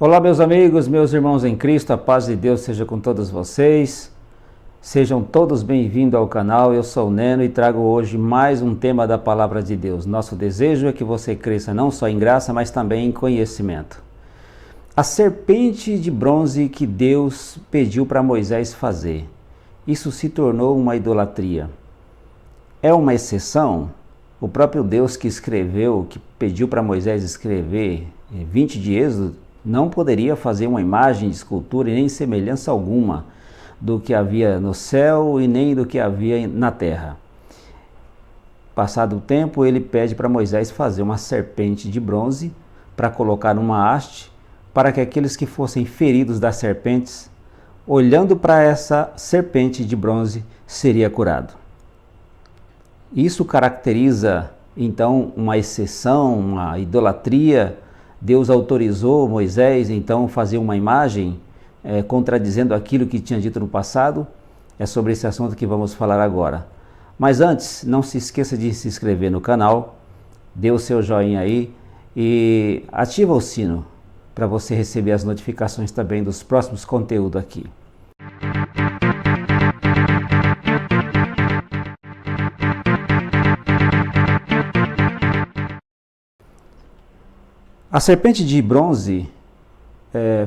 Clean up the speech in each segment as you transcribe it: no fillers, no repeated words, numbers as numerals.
Olá, meus amigos, meus irmãos em Cristo, a paz de Deus seja com todos vocês. Sejam todos bem-vindos ao canal. Eu sou o Neno e trago hoje mais um tema da Palavra de Deus. Nosso desejo é que você cresça não só em graça, mas também em conhecimento. A serpente de bronze que Deus pediu para Moisés fazer, isso se tornou uma idolatria. É uma exceção? O próprio Deus que pediu para Moisés escrever 20 de Êxodo, não poderia fazer uma imagem de escultura e nem semelhança alguma do que havia no céu e nem do que havia na terra. Passado o tempo, ele pede para Moisés fazer uma serpente de bronze para colocar numa haste, para que aqueles que fossem feridos das serpentes, olhando para essa serpente de bronze, seria curado. Isso caracteriza então uma exceção, uma idolatria. Deus autorizou Moisés então fazer uma imagem contradizendo aquilo que tinha dito no passado. É sobre esse assunto que vamos falar agora. Mas antes, não se esqueça de se inscrever no canal, dê o seu joinha aí e ativa o sino para você receber as notificações também dos próximos conteúdos aqui. A serpente de bronze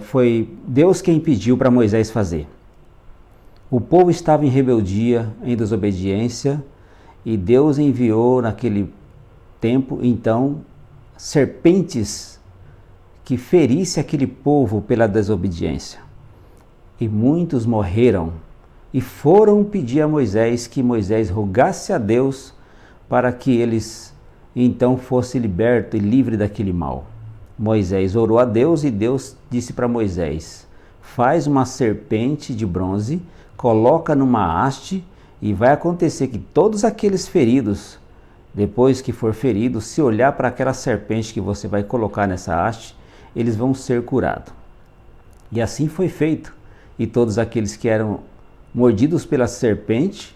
foi Deus quem pediu para Moisés fazer. O povo estava em rebeldia, em desobediência, e Deus enviou naquele tempo, então, serpentes que ferisse aquele povo pela desobediência. E muitos morreram e foram pedir a Moisés que Moisés rogasse a Deus para que eles então fossem libertos e livres daquele mal. Moisés orou a Deus e Deus disse para Moisés: faz uma serpente de bronze, coloca numa haste e vai acontecer que todos aqueles feridos, depois que for ferido, se olhar para aquela serpente que você vai colocar nessa haste, eles vão ser curados. E assim foi feito. E todos aqueles que eram mordidos pela serpente,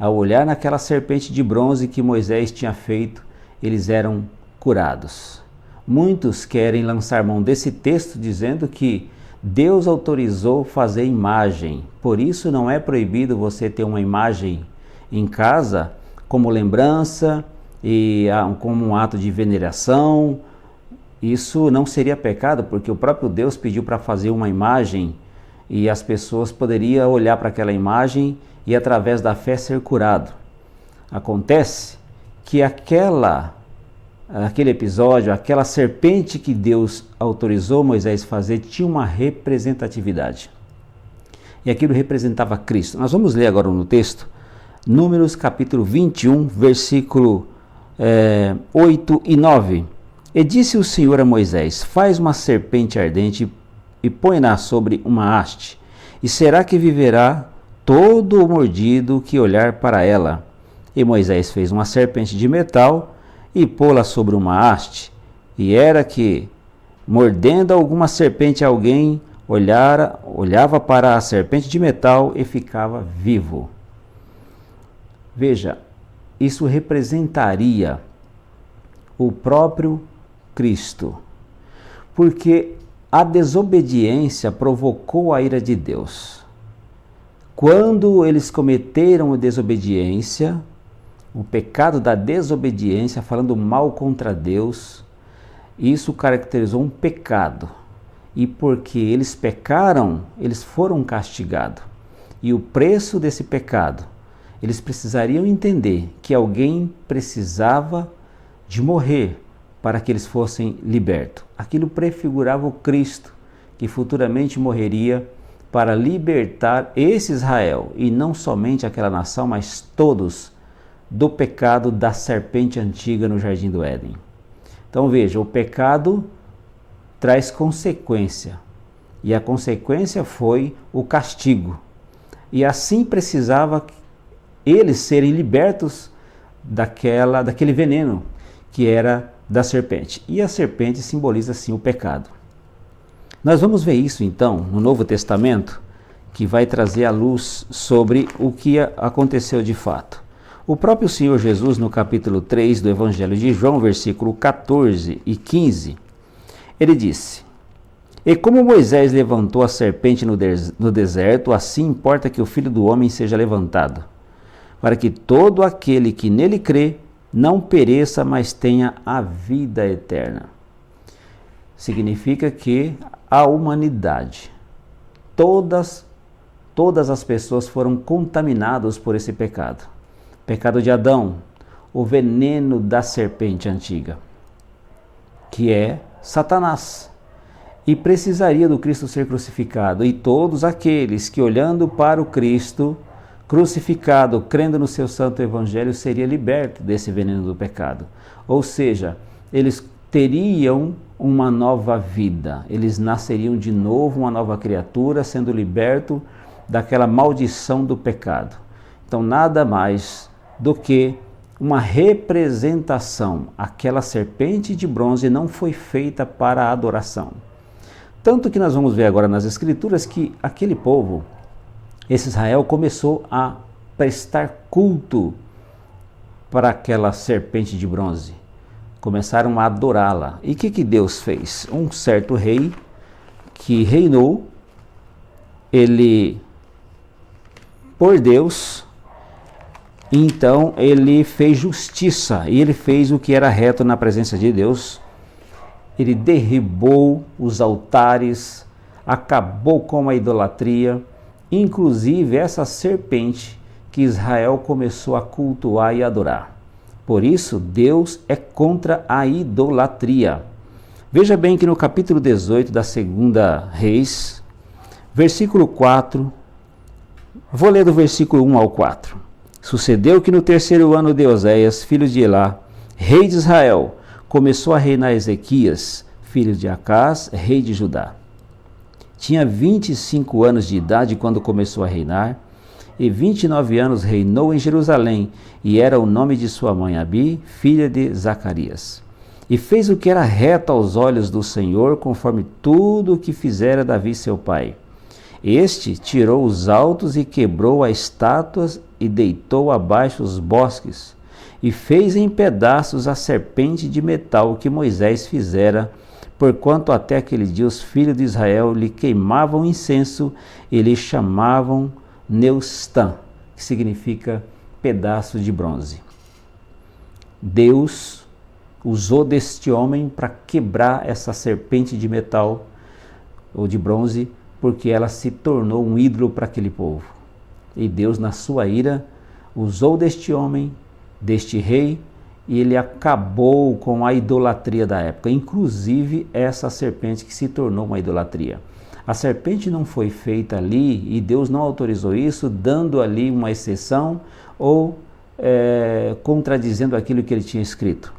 ao olhar naquela serpente de bronze que Moisés tinha feito, eles eram curados. Muitos querem lançar mão desse texto dizendo que Deus autorizou fazer imagem, por isso não é proibido você ter uma imagem em casa como lembrança e como um ato de veneração. Isso não seria pecado, porque o próprio Deus pediu para fazer uma imagem e as pessoas poderiam olhar para aquela imagem e através da fé ser curado. Acontece que aquele episódio, aquela serpente que Deus autorizou Moisés fazer, tinha uma representatividade. E aquilo representava Cristo. Nós vamos ler agora no texto, Números capítulo 21, versículo 8 e 9. E disse o Senhor a Moisés: faz uma serpente ardente e põe-na sobre uma haste, e será que viverá todo o mordido que olhar para ela. E Moisés fez uma serpente de metal e pô-la sobre uma haste, e era que, mordendo alguma serpente alguém, olhava para a serpente de metal e ficava vivo. Veja, isso representaria o próprio Cristo, porque a desobediência provocou a ira de Deus. Quando eles cometeram a desobediência, o pecado da desobediência, falando mal contra Deus, isso caracterizou um pecado. E porque eles pecaram, eles foram castigados. E o preço desse pecado, eles precisariam entender que alguém precisava de morrer para que eles fossem libertos. Aquilo prefigurava o Cristo, que futuramente morreria para libertar esse Israel, e não somente aquela nação, mas todos, do pecado da serpente antiga no Jardim do Éden. Então veja, o pecado traz consequência, e a consequência foi o castigo. E assim precisava eles serem libertos daquele veneno que era da serpente. E a serpente simboliza assim o pecado. Nós vamos ver isso então no Novo Testamento, que vai trazer a luz sobre o que aconteceu de fato. O próprio Senhor Jesus, no capítulo 3 do Evangelho de João, versículo 14 e 15, ele disse: E como Moisés levantou a serpente no deserto, assim importa que o Filho do Homem seja levantado, para que todo aquele que nele crê não pereça, mas tenha a vida eterna. Significa que a humanidade, todas as pessoas foram contaminadas por esse pecado. Pecado de Adão, o veneno da serpente antiga, que é Satanás. E precisaria do Cristo ser crucificado. E todos aqueles que, olhando para o Cristo crucificado, crendo no seu santo evangelho, seria liberto desse veneno do pecado. Ou seja, eles teriam uma nova vida. Eles nasceriam de novo, uma nova criatura, sendo liberto daquela maldição do pecado. Então, nada mais do que uma representação. Aquela serpente de bronze não foi feita para a adoração. Tanto que nós vamos ver agora nas Escrituras que aquele povo, esse Israel, começou a prestar culto para aquela serpente de bronze. Começaram a adorá-la. E o que Deus fez? Um certo rei que reinou, ele, por Deus, então ele fez justiça e ele fez o que era reto na presença de Deus. Ele derribou os altares, acabou com a idolatria, inclusive essa serpente que Israel começou a cultuar e adorar. Por isso, Deus é contra a idolatria. Veja bem que no capítulo 18 da 2 Reis, versículo 4, vou ler do versículo 1 ao 4. Sucedeu que no 3º ano de Oséias, filho de Elá, rei de Israel, começou a reinar Ezequias, filho de Acás, rei de Judá. Tinha 25 anos de idade quando começou a reinar, e 29 anos reinou em Jerusalém, e era o nome de sua mãe Abi, filha de Zacarias. E fez o que era reto aos olhos do Senhor, conforme tudo o que fizera Davi seu pai. Este tirou os altos e quebrou as estátuas e deitou abaixo os bosques, e fez em pedaços a serpente de metal que Moisés fizera, porquanto até aquele dia os filhos de Israel lhe queimavam incenso e lhe chamavam Neustã, que significa pedaço de bronze. Deus usou deste homem para quebrar essa serpente de metal ou de bronze, porque ela se tornou um ídolo para aquele povo. E Deus, na sua ira, usou deste homem, deste rei, e ele acabou com a idolatria da época, inclusive essa serpente que se tornou uma idolatria. A serpente não foi feita ali e Deus não autorizou isso, dando ali uma exceção ou contradizendo aquilo que ele tinha escrito.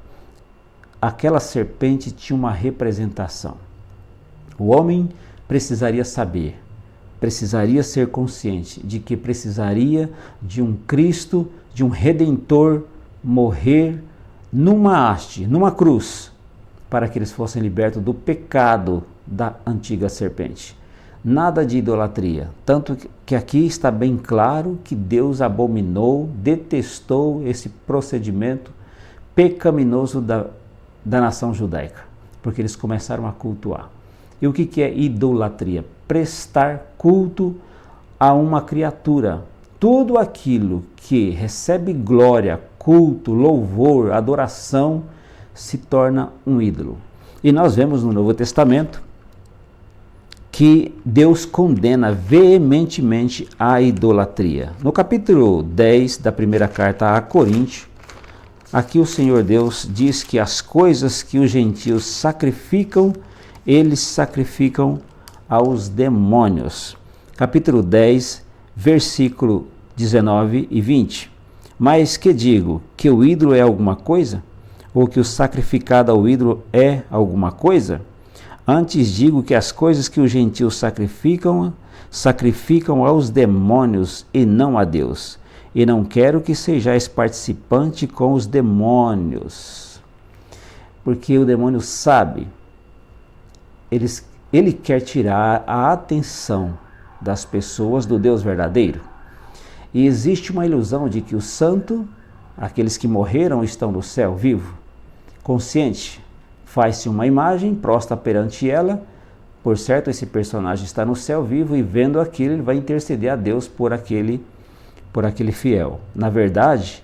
Aquela serpente tinha uma representação. O homem precisaria saber, precisaria ser consciente de que precisaria de um Cristo, de um Redentor, morrer numa haste, numa cruz, para que eles fossem libertos do pecado da antiga serpente. Nada de idolatria, tanto que aqui está bem claro que Deus abominou, detestou esse procedimento pecaminoso da nação judaica, porque eles começaram a cultuar. E o que é idolatria? Prestar culto a uma criatura. Tudo aquilo que recebe glória, culto, louvor, adoração, se torna um ídolo. E nós vemos no Novo Testamento que Deus condena veementemente a idolatria. No capítulo 10 da primeira carta a Coríntios, aqui o Senhor Deus diz que as coisas que os gentios sacrificam, eles sacrificam aos demônios. Capítulo 10, versículo 19 e 20. Mas que digo? Que o ídolo é alguma coisa? Ou que o sacrificado ao ídolo é alguma coisa? Antes digo que as coisas que os gentios sacrificam aos demônios e não a Deus. E não quero que sejais participante com os demônios. Porque o demônio sabe, ele quer tirar a atenção das pessoas do Deus verdadeiro. E existe uma ilusão de que o santo, aqueles que morreram, estão no céu vivo, consciente. Faz-se uma imagem, prostra perante ela, Por certo, esse personagem está no céu vivo e vendo aquilo, ele vai interceder a Deus por aquele fiel. Na verdade,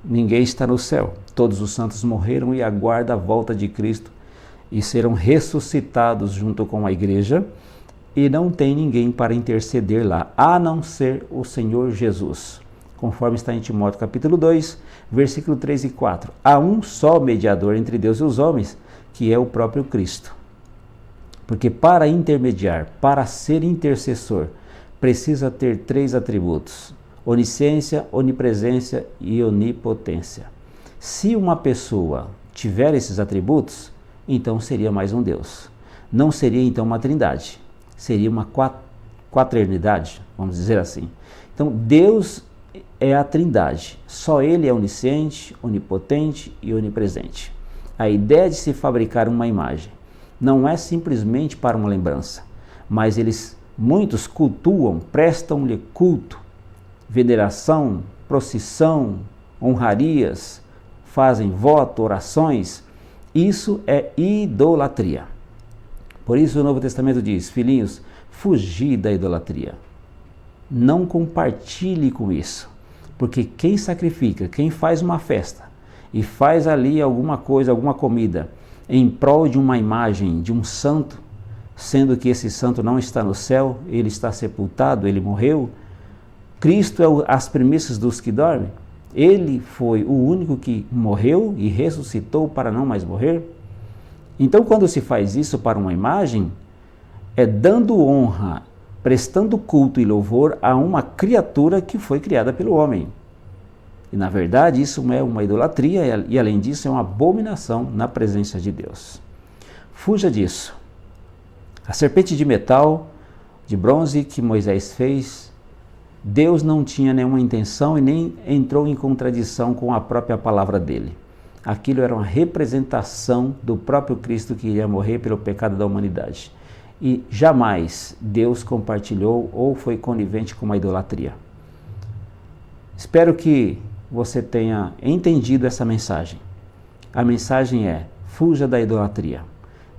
ninguém está no céu. Todos os santos morreram e aguardam a volta de Cristo e serão ressuscitados junto com a igreja, e não tem ninguém para interceder lá, a não ser o Senhor Jesus. Conforme está em Timóteo capítulo 2, versículo 3 e 4. Há um só mediador entre Deus e os homens, que é o próprio Cristo. Porque para intermediar, para ser intercessor, precisa ter 3 atributos: onisciência, onipresença e onipotência. Se uma pessoa tiver esses atributos, então seria mais um Deus. Não seria então uma trindade, seria uma quaternidade, vamos dizer assim. Então Deus é a trindade, só Ele é onisciente, onipotente e onipresente. A ideia de se fabricar uma imagem não é simplesmente para uma lembrança, mas muitos cultuam, prestam-lhe culto, veneração, procissão, honrarias, fazem voto, orações. Isso é idolatria. Por isso o Novo Testamento diz: filhinhos, fugi da idolatria. Não compartilhe com isso, porque quem sacrifica, quem faz uma festa e faz ali alguma coisa, alguma comida, em prol de uma imagem de um santo, sendo que esse santo não está no céu, ele está sepultado, ele morreu. Cristo é as primícias dos que dormem. Ele foi o único que morreu e ressuscitou para não mais morrer. Então, quando se faz isso para uma imagem, é dando honra, prestando culto e louvor a uma criatura que foi criada pelo homem. E, na verdade, isso é uma idolatria e, além disso, é uma abominação na presença de Deus. Fuja disso. A serpente de metal, de bronze que Moisés fez, Deus não tinha nenhuma intenção e nem entrou em contradição com a própria palavra dele. Aquilo era uma representação do próprio Cristo que iria morrer pelo pecado da humanidade. E jamais Deus compartilhou ou foi conivente com a idolatria. Espero que você tenha entendido essa mensagem. A mensagem é: fuja da idolatria.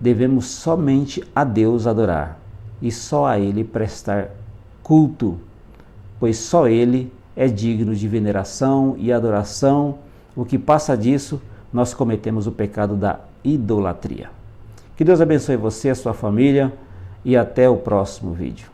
Devemos somente a Deus adorar e só a Ele prestar culto, pois só Ele é digno de veneração e adoração. O que passa disso, nós cometemos o pecado da idolatria. Que Deus abençoe você, a sua família, e até o próximo vídeo.